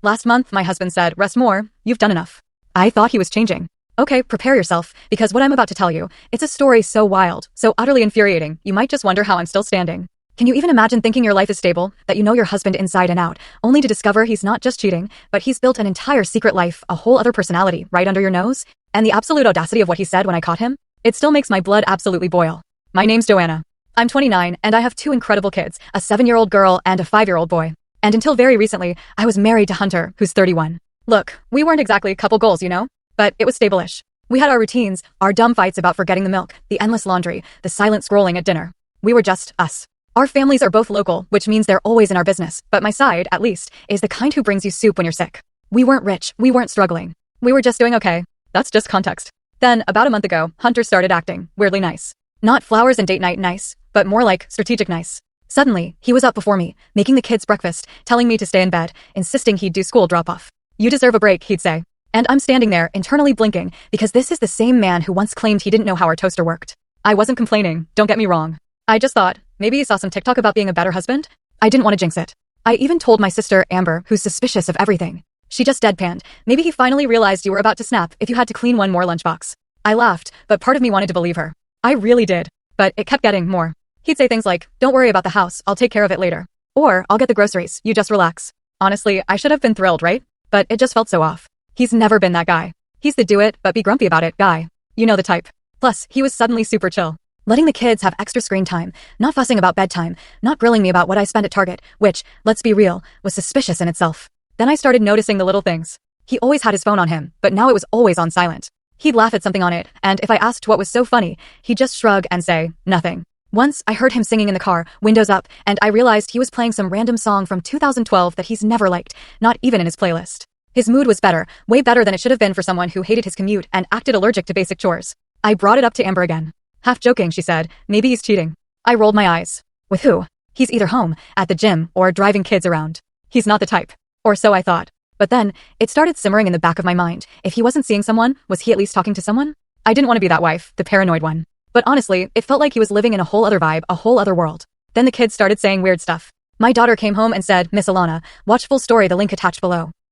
Last month, my husband said, rest more, you've done enough. I thought he was changing. Okay, prepare yourself, because what I'm about to tell you, it's a story so wild, so utterly infuriating, you might just wonder how I'm still standing. Can you even imagine thinking your life is stable, that you know your husband inside and out, only to discover he's not just cheating, but he's built an entire secret life, a whole other personality, right under your nose? And the absolute audacity of what he said when I caught him? It still makes my blood absolutely boil. My name's Joanna. I'm 29, and I have two incredible kids, a 7-year-old girl and a 5-year-old boy. And until very recently, I was married to Hunter, who's 31. Look, we weren't exactly couple goals, you know? But it was stable-ish. We had our routines, our dumb fights about forgetting the milk, the endless laundry, the silent scrolling at dinner. We were just us. Our families are both local, which means they're always in our business, but my side, at least, is the kind who brings you soup when you're sick. We weren't rich, we weren't struggling. We were just doing okay. That's just context. Then, about a month ago, Hunter started acting weirdly nice. Not flowers and date night nice, but more like strategic nice. Suddenly, he was up before me, making the kids breakfast, telling me to stay in bed, insisting he'd do school drop-off. You deserve a break, he'd say. And I'm standing there, internally blinking, because this is the same man who once claimed he didn't know how our toaster worked. I wasn't complaining, don't get me wrong. I just thought, maybe he saw some TikTok about being a better husband? I didn't want to jinx it. I even told my sister, Amber, who's suspicious of everything. She just deadpanned. Maybe he finally realized you were about to snap if you had to clean one more lunchbox. I laughed, but part of me wanted to believe her. I really did. But it kept getting more. He'd say things like, don't worry about the house, I'll take care of it later. Or, I'll get the groceries, you just relax. Honestly, I should have been thrilled, right? But it just felt so off. He's never been that guy. He's the do it, but be grumpy about it guy. You know the type. Plus, he was suddenly super chill. Letting the kids have extra screen time, not fussing about bedtime, not grilling me about what I spent at Target, which, let's be real, was suspicious in itself. Then I started noticing the little things. He always had his phone on him, but now it was always on silent. He'd laugh at something on it, and if I asked what was so funny, he'd just shrug and say, nothing. Once, I heard him singing in the car, windows up, and I realized he was playing some random song from 2012 that he's never liked, not even in his playlist. His mood was better, way better than it should have been for someone who hated his commute and acted allergic to basic chores. I brought it up to Amber again. Half joking, she said, maybe he's cheating. I rolled my eyes. With who? He's either home, at the gym, or driving kids around. He's not the type. Or so I thought. But then, it started simmering in the back of my mind. If he wasn't seeing someone, was he at least talking to someone? I didn't want to be that wife, the paranoid one. But honestly, it felt like he was living in a whole other vibe, a whole other world. Then the kids started saying weird stuff. My daughter came home and said, Miss Alana, watch full story, the link attached below.